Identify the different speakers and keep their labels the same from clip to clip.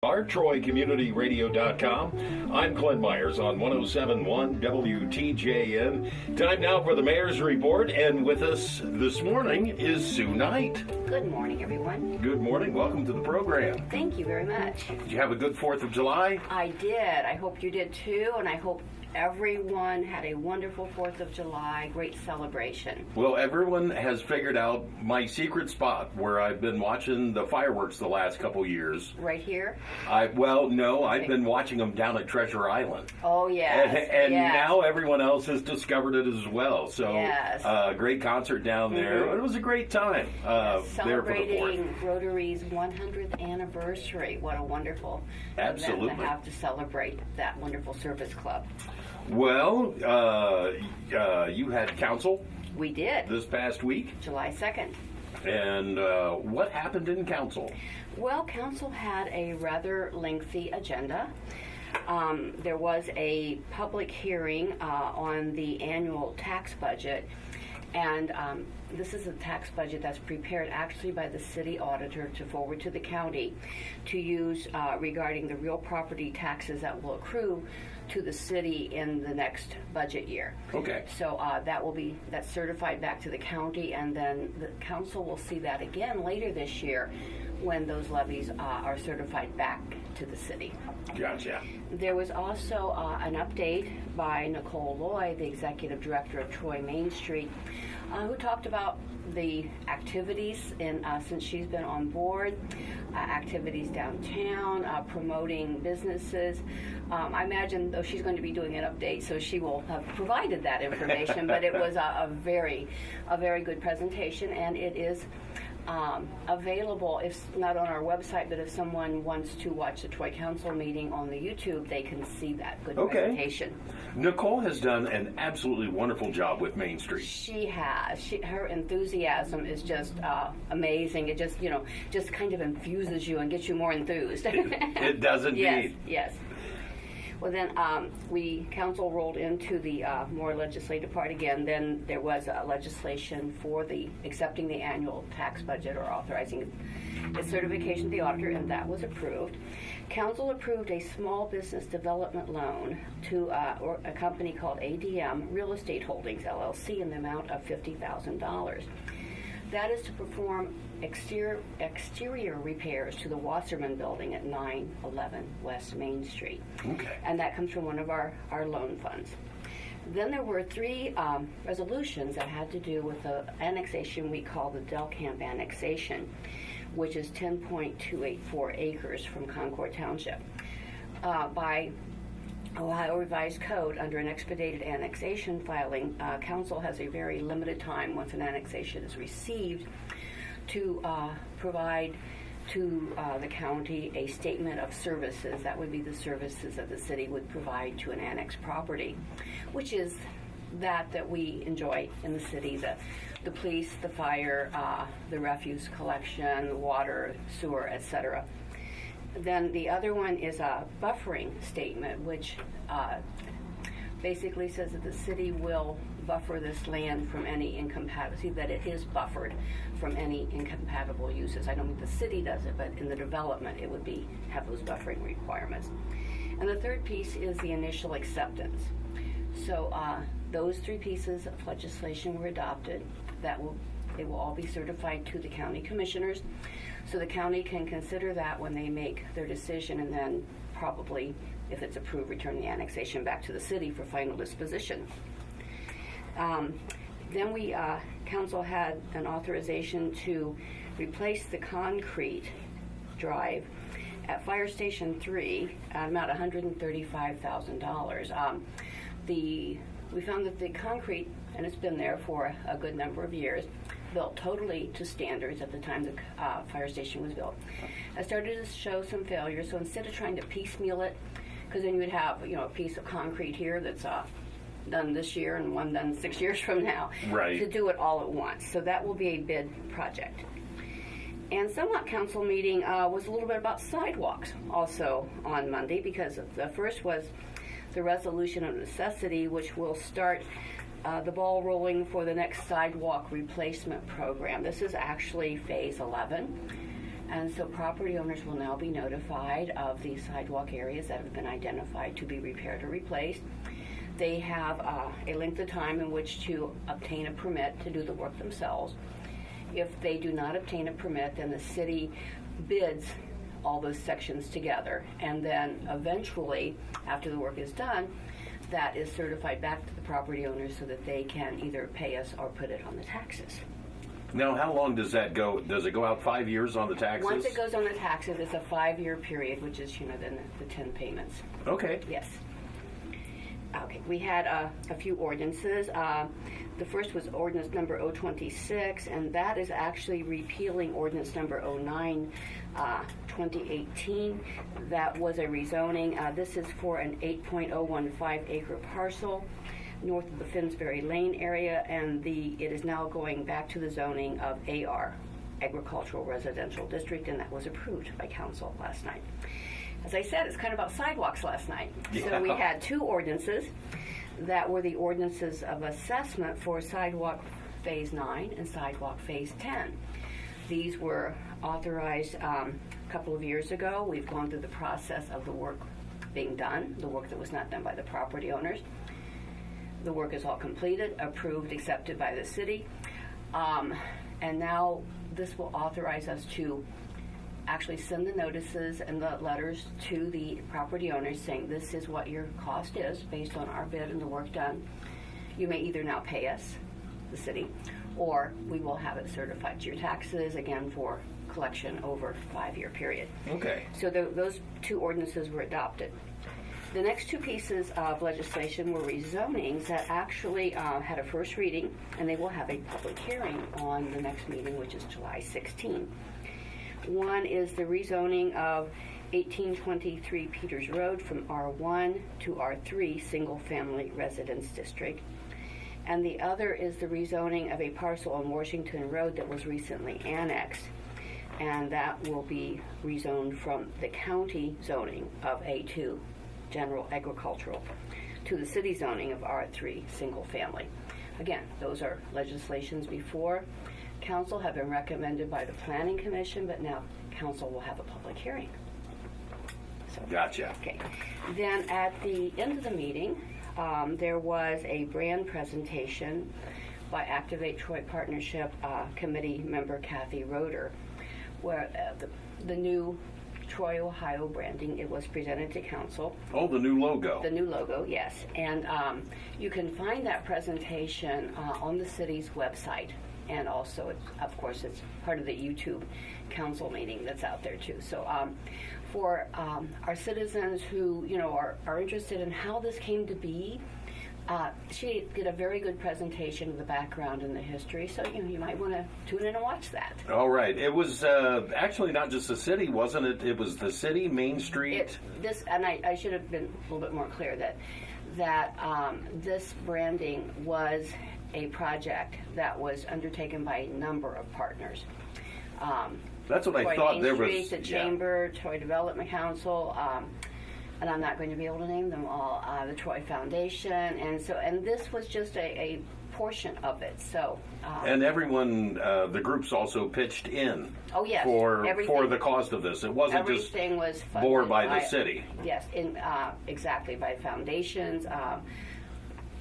Speaker 1: TroyCommunityRadio.com. I'm Glenn Myers on 107.1 WTJN. Time now for the Mayor's Report, and with us this morning is Sue Knight.
Speaker 2: Good morning, everyone.
Speaker 1: Good morning. Welcome to the program.
Speaker 2: Thank you very much.
Speaker 1: Did you have a good 4th of July?
Speaker 2: I did. I hope you did too, and I hope everyone had a wonderful 4th of July, great celebration.
Speaker 1: Well, everyone has figured out my secret spot where I've been watching the fireworks the last couple years.
Speaker 2: Right here?
Speaker 1: I've been watching them down at Treasure Island.
Speaker 2: Oh, yes.
Speaker 1: And
Speaker 2: yes.
Speaker 1: now everyone else has discovered it as well. So,
Speaker 2: yes.
Speaker 1: Great concert down there. Mm-hmm. It was a great time
Speaker 2: celebrating Rotary's 100th anniversary. What a wonderful event to have to celebrate that wonderful service club.
Speaker 1: Well, you had council.
Speaker 2: We did.
Speaker 1: This past week.
Speaker 2: July 2nd.
Speaker 1: And what happened in council?
Speaker 2: Well, council had a rather lengthy agenda. There was a public hearing on the annual tax budget, and this is a tax budget that's prepared actually by the city auditor to forward to the county to use regarding the real property taxes that will accrue to the city in the next budget year.
Speaker 1: Okay.
Speaker 2: So that's certified back to the county, and then the council will see that again later this year when those levies are certified back to the city.
Speaker 1: Gotcha.
Speaker 2: There was also an update by Nicole Lloyd, the executive director of Troy Main Street, who talked about the activities since she's been on board, activities downtown, promoting businesses. I imagine, though, she's going to be doing an update, so she will have provided that information. But it was a very good presentation, and it is available, if not on our website, but if someone wants to watch the Troy Council meeting on the YouTube, they can see that good presentation.
Speaker 1: Nicole has done an absolutely wonderful job with Main Street.
Speaker 2: She has. Her enthusiasm is just amazing. It just kind of infuses you and gets you more enthused.
Speaker 1: It does indeed.
Speaker 2: Yes. Well, then council rolled into the more legislative part again. Then there was legislation for accepting the annual tax budget or authorizing its certification to the auditor, and that was approved. Council approved a small business development loan to a company called ADM Real Estate Holdings, LLC, in the amount of $50,000. That is to perform exterior repairs to the Wasserman building at 911 West Main Street.
Speaker 1: Okay.
Speaker 2: And that comes from one of our loan funds. Then there were 3 resolutions that had to do with the annexation we call the Del Camp annexation, which is 10.284 acres from Concord Township. By Ohio Revised Code, under an expedited annexation filing, council has a very limited time once an annexation is received to provide to the county a statement of services. That would be the services that the city would provide to an annexed property, which is that we enjoy in the city, the police, the fire, the refuse collection, the water, sewer, etc. Then the other one is a buffering statement, which basically says that the city will buffer this land from any incompatibility, that it is buffered from any incompatible uses. I don't think the city does it, but in the development it would have those buffering requirements. And the third piece is the initial acceptance. So those 3 pieces of legislation were adopted. They will all be certified to the county commissioners, so the county can consider that when they make their decision, and then probably, if it's approved, return the annexation back to the city for final disposition. Then council had an authorization to replace the concrete drive at Fire Station 3 at about $135,000. We found that the concrete, and it's been there for a good number of years, built totally to standards at the time the fire station was built, has started to show some failures. So instead of trying to piecemeal it, because then you would have a piece of concrete here that's done this year and one done 6 years from now,
Speaker 1: right,
Speaker 2: to do it all at once. So that will be a bid project. And somewhat council meeting was a little bit about sidewalks also on Monday, because the first was the resolution of necessity, which will start the ball rolling for the next sidewalk replacement program. This is actually phase 11. And so property owners will now be notified of the sidewalk areas that have been identified to be repaired or replaced. They have a length of time in which to obtain a permit to do the work themselves. If they do not obtain a permit, then the city bids all those sections together. And then eventually, after the work is done, that is certified back to the property owners so that they can either pay us or put it on the taxes.
Speaker 1: Now, how long does that go? Does it go out 5 years on the taxes?
Speaker 2: Once it goes on the taxes, it's a 5-year period, which is, then the 10 payments.
Speaker 1: Okay.
Speaker 2: Yes. Okay, we had a few ordinances. The first was ordinance number 026, and that is actually repealing ordinance number 09, 2018. That was a rezoning. This is for an 8.015 acre parcel north of the Finsbury Lane area, and it is now going back to the zoning of AR, Agricultural Residential District, and that was approved by council last night. As I said, it's kind of about sidewalks last night.
Speaker 1: Yeah.
Speaker 2: So we had 2 ordinances that were the ordinances of assessment for sidewalk phase 9 and sidewalk phase 10. These were authorized a couple of years ago. We've gone through the process of the work being done, the work that was not done by the property owners. The work is all completed, approved, accepted by the city. And now this will authorize us to actually send the notices and the letters to the property owners saying this is what your cost is based on our bid and the work done. You may either now pay us, the city, or we will have it certified to your taxes, again, for collection over a 5-year period.
Speaker 1: Okay.
Speaker 2: So those 2 ordinances were adopted. The next 2 pieces of legislation were rezonings that actually had a first reading, and they will have a public hearing on the next meeting, which is July 16. One is the rezoning of 1823 Peters Road from R1 to R3 Single Family Residence District. And the other is the rezoning of a parcel on Washington Road that was recently annexed. And that will be rezoned from the county zoning of A2, General Agricultural, to the city zoning of R3 Single Family. Again, those are legislations before council, have been recommended by the Planning Commission, but now council will have a public hearing. So,
Speaker 1: Gotcha.
Speaker 2: okay. Then at the end of the meeting, there was a brand presentation by Activate Troy Partnership Committee member Kathy Roeder, where the new Troy, Ohio branding, it was presented to council.
Speaker 1: Oh, the new logo.
Speaker 2: The new logo, yes. And you can find that presentation on the city's website. And also, of course, it's part of the YouTube council meeting that's out there too. So for our citizens who, are interested in how this came to be, she did a very good presentation of the background and the history. So, you might want to tune in and watch that.
Speaker 1: All right. It was actually not just the city, wasn't it? It was the city, Main Street.
Speaker 2: I should have been a little bit more clear that this branding was a project that was undertaken by a number of partners.
Speaker 1: That's what I
Speaker 2: Troy
Speaker 1: thought.
Speaker 2: Main
Speaker 1: There
Speaker 2: Street,
Speaker 1: was
Speaker 2: the Chamber, Troy Development Council, and I'm not going to be able to name them all. The Troy Foundation, and this was just a portion of it. So.
Speaker 1: And everyone, the groups also pitched in.
Speaker 2: Oh yes.
Speaker 1: For the cost of this. It wasn't
Speaker 2: everything was funded
Speaker 1: bore by the city.
Speaker 2: Yes, exactly, by foundations.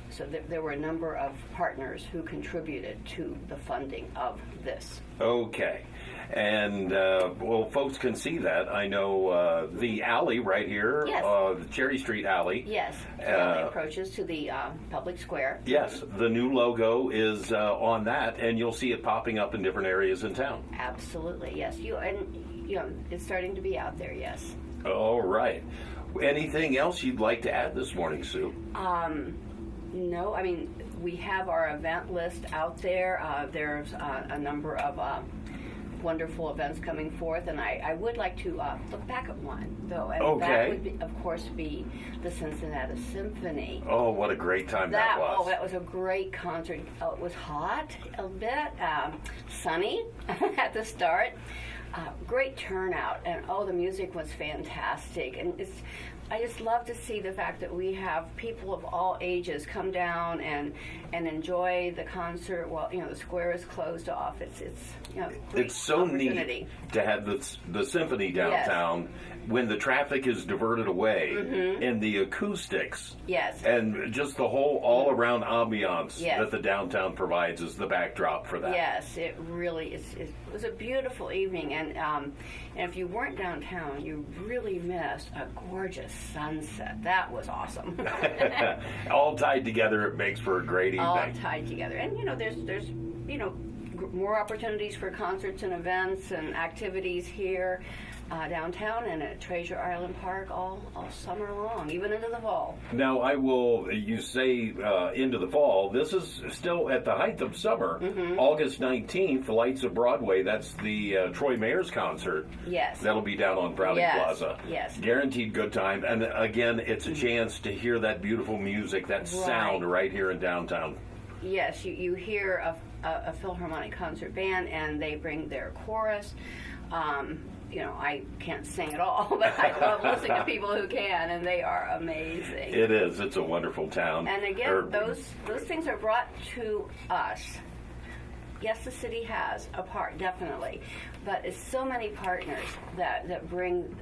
Speaker 2: So there were a number of partners who contributed to the funding of this.
Speaker 1: Okay. And, folks can see that. I know the alley right here,
Speaker 2: yes.
Speaker 1: The Cherry Street alley.
Speaker 2: Yes, the alley approaches to the public square.
Speaker 1: Yes, the new logo is on that, and you'll see it popping up in different areas in town.
Speaker 2: Absolutely, yes. It's starting to be out there, yes.
Speaker 1: All right. Anything else you'd like to add this morning, Sue?
Speaker 2: No, we have our event list out there. There's a number of wonderful events coming forth, and I would like to look back at one, though. And
Speaker 1: okay.
Speaker 2: That would, of course, be the Cincinnati Symphony.
Speaker 1: Oh, what a great time that was.
Speaker 2: Oh, that was a great concert. Oh, it was hot a bit, sunny at the start. great turnout, and the music was fantastic, and I just love to see the fact that we have people of all ages come down and enjoy the concert while the square is closed off. It's great
Speaker 1: It's so
Speaker 2: opportunity.
Speaker 1: neat to have the symphony downtown when the traffic is diverted away, and the acoustics,
Speaker 2: Yes.
Speaker 1: and just the whole all-around ambiance
Speaker 2: Yes.
Speaker 1: that the downtown provides is the backdrop for that.
Speaker 2: Yes, it really is. It was a beautiful evening, and if you weren't downtown, you really missed a gorgeous sunset. That was awesome.
Speaker 1: All tied together, it makes for a great evening.
Speaker 2: All tied together, and there's more opportunities for concerts and events and activities here downtown and at Treasure Island Park all summer long, even into the fall.
Speaker 1: Now, you say into the fall, this is still at the height of summer. August 19th, the Lights of Broadway, that's the Troy Mayor's concert.
Speaker 2: Yes.
Speaker 1: That'll be down on Prouty Plaza.
Speaker 2: Yes.
Speaker 1: Guaranteed good time. And again, it's a chance to hear that beautiful music, that sound right here in downtown.
Speaker 2: Yes, you hear a Philharmonic concert band, and they bring their chorus. I can't sing at all, but I love listening to people who can, and they are amazing.
Speaker 1: It is. It's a wonderful town.
Speaker 2: And again, those things are brought to us. Yes, the city has a part, definitely, but it's so many partners that bring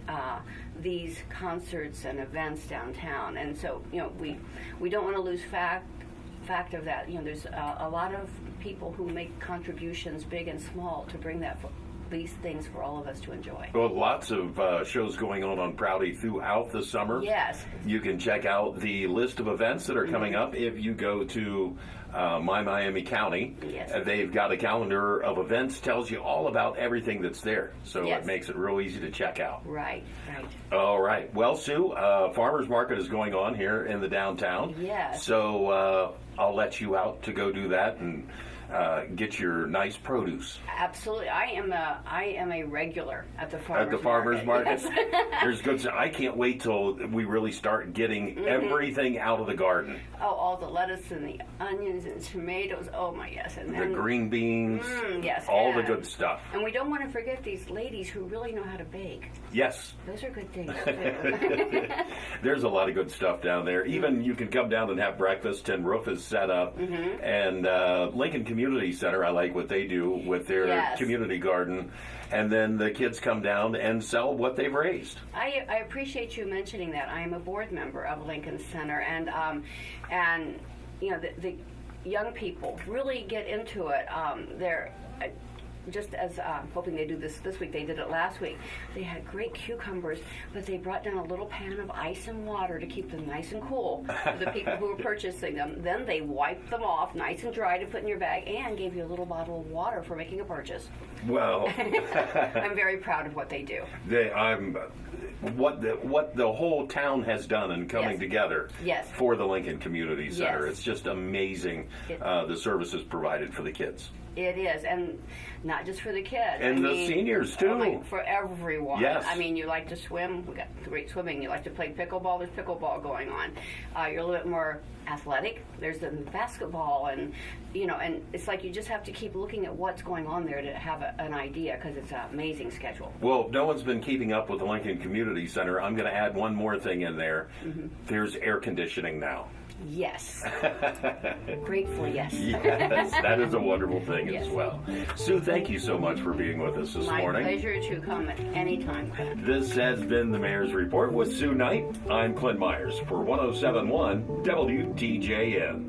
Speaker 2: these concerts and events downtown, and so we don't want to lose fact of that. There's a lot of people who make contributions, big and small, to bring these things for all of us to enjoy.
Speaker 1: Well, lots of shows going on Prouty throughout the summer.
Speaker 2: Yes.
Speaker 1: You can check out the list of events that are coming up if you go to My Miami County.
Speaker 2: Yes.
Speaker 1: They've got a calendar of events, tells you all about everything that's there. So
Speaker 2: Yes.
Speaker 1: it makes it real easy to check out.
Speaker 2: Right.
Speaker 1: All right. Well, Sue, Farmers Market is going on here in the downtown.
Speaker 2: Yes.
Speaker 1: So I'll let you out to go do that and get your nice produce.
Speaker 2: Absolutely. I am a regular at the farmers
Speaker 1: market.
Speaker 2: Yes.
Speaker 1: There's good. I can't wait till we really start getting everything out of the garden.
Speaker 2: Oh, all the lettuce and the onions and tomatoes. Oh my, yes. And
Speaker 1: The green beans.
Speaker 2: yes.
Speaker 1: All the
Speaker 2: and-
Speaker 1: good stuff.
Speaker 2: And we don't want to forget these ladies who really know how to bake.
Speaker 1: Yes.
Speaker 2: Those are good things too.
Speaker 1: There's a lot of good stuff down there. Even you can come down and have breakfast. Tin Roof is set up. And Lincoln Community Center, I like what they do with their
Speaker 2: Yes.
Speaker 1: community garden. And then the kids come down and sell what they've raised.
Speaker 2: I appreciate you mentioning that. I am a board member of Lincoln Center, and the young people really get into it. They're just as hoping they do this week. They did it last week. They had great cucumbers, but they brought down a little pan of ice and water to keep them nice and cool for the people who were purchasing them. Then they wiped them off nice and dry to put in your bag, and gave you a little bottle of water for making a purchase.
Speaker 1: Well,
Speaker 2: I'm very proud of what they do.
Speaker 1: What the whole town has done in coming
Speaker 2: Yes.
Speaker 1: together
Speaker 2: Yes.
Speaker 1: for the Lincoln Community Center.
Speaker 2: Yes.
Speaker 1: It's just amazing, the services provided for the kids.
Speaker 2: It is, and not just for the kids.
Speaker 1: And the seniors, too.
Speaker 2: For everyone.
Speaker 1: Yes.
Speaker 2: I mean, you like to swim, we got great swimming. You like to play pickleball, there's pickleball going on. You're a little bit more athletic, there's the basketball, and and it's like you just have to keep looking at what's going on there to have an idea, because it's an amazing schedule.
Speaker 1: Well, if no one's been keeping up with the Lincoln Community Center, I'm going to add one more thing in there. There's air conditioning now.
Speaker 2: Yes. Grateful, yes.
Speaker 1: Yes, that is a wonderful thing
Speaker 2: Yes.
Speaker 1: as well. Sue, thank you so much for being with us this
Speaker 2: My
Speaker 1: morning.
Speaker 2: pleasure to come at any time.
Speaker 1: This has been the Mayor's Report with Sue Knight. I'm Clint Myers for 107.1 WTJN.